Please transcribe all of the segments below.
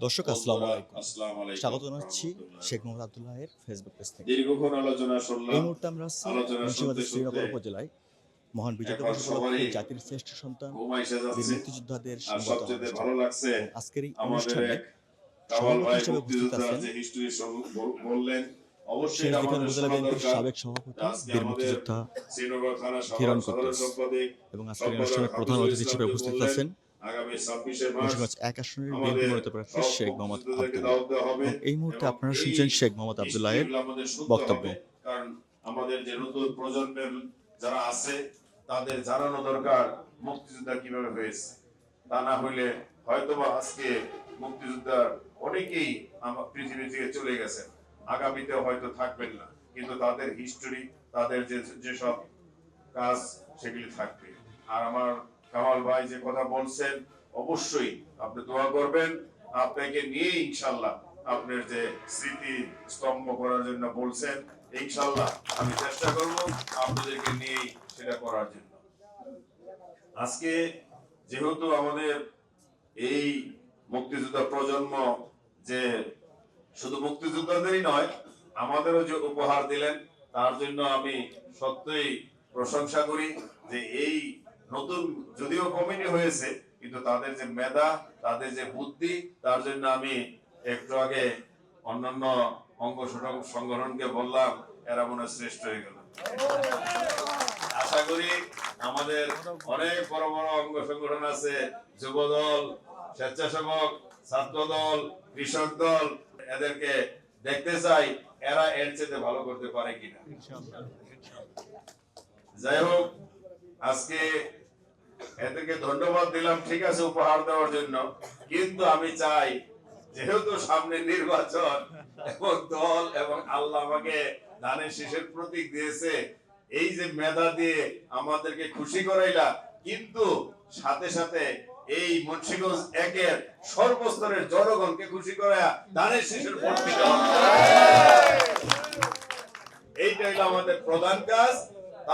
দর্শক আসসালামু আলাইকুম। স্বাগত জানাচ্ছি শেখ মোহাম্মদ আব্দুল্লাহের ফেসবুক পেজ থেকে। দীর্ঘক্ষণ আলোচনা এই শুনলাম। মুহূর্তে আমরা আছি আলোচনা শুনতে মুন্সিগঞ্জের শুনতে শ্রীনগর উপজেলায় মহান বিজয় এখন দিবস উপলক্ষে সবারই জাতির শ্রেষ্ঠ সন্তান ঘুম এসে বীর যাচ্ছে। মুক্তিযোদ্ধাদের আর সংবর্ধনা সবচেয়ে অনুষ্ঠান ভালো লাগছে এবং আজকের এই আমাদের অনুষ্ঠানে এক কামাল সভাপতি ভাই হিসেবে উপস্থিত মুক্তিযোদ্ধার আছেন যে হিস্ট্রি বললেন, অবশ্যই শেষ এটা দিখান আমাদের উপজেলা শোনা বিএনপির দরকার। সাবেক সভাপতি আজকে বীর আমাদের মুক্তিযোদ্ধা শ্রীনগর থানা হিরণ সাধারণ কুদ্দুস সম্পাদক এবং আজকের অনুষ্ঠানের প্রধান অতিথি হিসেবে উপস্থিত আছেন আগামী 26শে মার্চ মুন্সিগঞ্জ ১ আসনের বিএনপি আমাদের মনোনীত প্রার্থী সব শেখ মোহাম্মদ মুক্তিযোদ্ধাদেরকে আব্দুল্লাহ। দাওয়াত দেওয়া হবে এবং এই মুহূর্তে এবং আপনারা এই শুনছেন শেখ মোহাম্মদ আব্দুল্লাহের হিস্ট্রিগুলো আমাদের শুনতে বক্তব্য। হবে, কারণ আমাদের যে নতুন প্রজন্মের যারা আছে তাদের জানানো দরকার মুক্তিযোদ্ধা কিভাবে হয়েছে। তা না হইলে হয়তোবা আজকে মুক্তিযোদ্ধার অনেকেই পৃথিবী থেকে চলে গেছেন, আগামীতে হয়তো থাকবেন না, কিন্তু তাদের হিস্টোরি, তাদের যেসব কাজ সেগুলি থাকবে। আর আমার কামাল ভাই যে কথা বলছেন, অবশ্যই আপনি দোয়া করবেন, আপনাকে নিয়ে ইনশাল্লাহ আপনার যে স্মৃতি স্তম্ভ করার জন্য বলছেন, ইনশাল্লাহ আমি চেষ্টা করব আপনাদেরকে নিয়ে সেটা করার জন্য। আজকে যেহেতু আমাদের এই মুক্তিযোদ্ধা প্রজন্ম যে শুধু মুক্তিযোদ্ধাদেরই নয়, আমাদেরও যে উপহার দিলেন, তার জন্য আমি সত্যই প্রশংসা করি যে এই নতুন যদিও কমিটি হয়েছে, কিন্তু তাদের যে মেধা, তাদের যে বুদ্ধি, তার জন্য আমি একটু আগে অন্যান্য অঙ্গ সংগঠনকে বললাম এরা মনে শ্রেষ্ঠ হয়ে গেল। আশা করি আমাদের অনেক বড় বড় অঙ্গ সংগঠন আছে, যুব দল, স্বেচ্ছাসেবক, ছাত্র দল, কৃষক দল, এদেরকে দেখতে চাই এরা এর চেয়ে ভালো করতে পারে কিনা। যাই হোক, আজকে এদেরকে ধন্যবাদ দিলাম, ঠিক আছে, উপহার দেওয়ার জন্য, কিন্তু আমি চাই যেহেতু সামনে নির্বাচন এবং দল এবং আল্লাহ আমাকে ধানের শীষের প্রতীক দিয়েছে, এই যে মেধা দিয়ে আমাদেরকে খুশি করাইলা, কিন্তু সাথে সাথে এই মুন্সিগঞ্জ একের সর্বস্তরের জনগণকে খুশি করায়া ধানের শীষের ভোট দিতে হবে। এইটা হলো আমাদের প্রধান কাজ।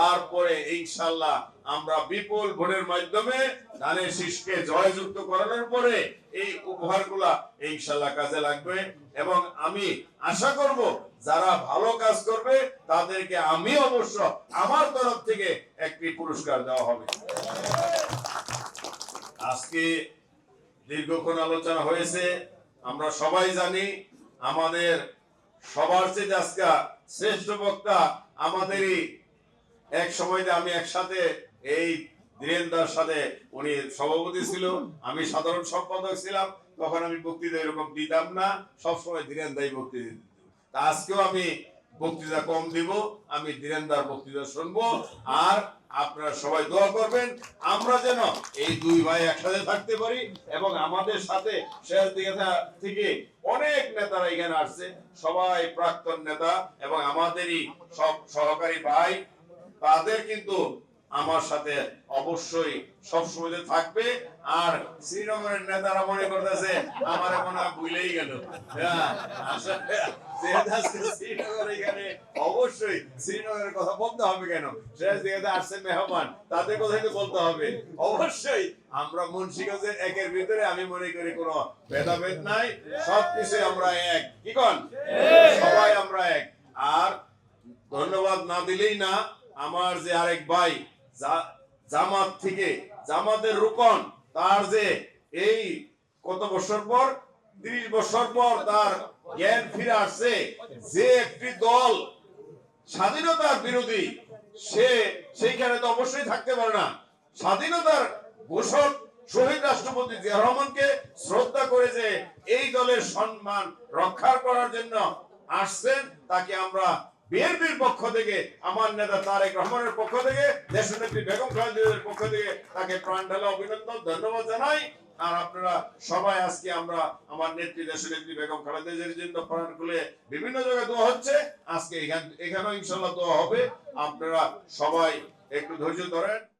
তারপরে ইনশাআল্লাহ আমরা বিপুল ভোটের মাধ্যমে ধানের শীষকে জয়যুক্ত করানোর পরে এই উপহারগুলা ইনশাআল্লাহ কাজে লাগবে এবং আমি আশা করব যারা ভালো কাজ করবে তাদেরকে আমি অবশ্য আমার তরফ থেকে একটি পুরস্কার দেওয়া হবে। আজকে দীর্ঘক্ষণ আলোচনা হয়েছে, আমরা সবাই জানি আমাদের সবার চেয়ে আজকে শ্রেষ্ঠ বক্তা আমাদেরই এক সময় আমি একসাথে এই ধীরেন্দার সাথে, উনি সভাপতি ছিল, আমি সাধারণ সম্পাদক ছিলাম, তখন আমি বক্তৃতা এরকম দিতাম না, সবসময় ধীরেন্দাই বক্তৃতা দিত। তা আজকেও আমি বক্তৃতা কম দিব, আমি ধীরেন্দার বক্তৃতা শুনবো। আর আপনারা সবাই দোয়া করবেন আমরা যেন এই দুই ভাই একসাথে থাকতে পারি এবং আমাদের সাথে শেষ দিকে থেকে অনেক নেতারা এখানে আসছে, সবাই প্রাক্তন নেতা এবং আমাদেরই সব সহকারী ভাই, তাদের কিন্তু আমার সাথে অবশ্যই সবসময় থাকবে। আর শ্রীনগরের নেতারা মনে করতেছে আমার মনে হয় ভুলেই গেল, অবশ্যই শ্রীনগরের কথা বলতে হবে, কেন শেষ দিকে আসছে মেহমান, তাদের কথাই তো বলতে হবে। অবশ্যই আমরা মুন্সিগঞ্জের একের ভিতরে আমি মনে করি কোনো ভেদাভেদ নাই, সবকিছু আমরা এক, কি কন, সবাই আমরা এক। আর ধন্যবাদ না দিলেই না, আমার যে আরেক ভাই জামাত থেকে, জামাতের রুকন, তার যে এই কত বছর পর, 30 বছর পর তার জ্ঞান ফিরে আসছে, যে একটি দল স্বাধীনতার বিরোধী, সে সেইখানে তো অবশ্যই থাকতে পারে না। স্বাধীনতার ঘোষক শহীদ রাষ্ট্রপতি জিয়া রহমানকে শ্রদ্ধা করে যে এই দলের সম্মান রক্ষা করার জন্য আসছেন, তাকে আমরা বিএনপির পক্ষ থেকে, আমার নেতা তারেক রহমানের পক্ষ থেকে, দেশনেত্রী বেগম খালেদা জিয়ার পক্ষ থেকে তাকে প্রাণ ঢালা অভিনন্দন, ধন্যবাদ জানাই। আর আপনারা সবাই, আজকে আমরা আমার নেত্রী দেশনেত্রী বেগম খালেদা জিয়ার জন্য প্রাণ খুলে বিভিন্ন জায়গায় দোয়া হচ্ছে, আজকে এখানেও ইনশাআল্লাহ দোয়া হবে। আপনারা সবাই একটু ধৈর্য ধরেন।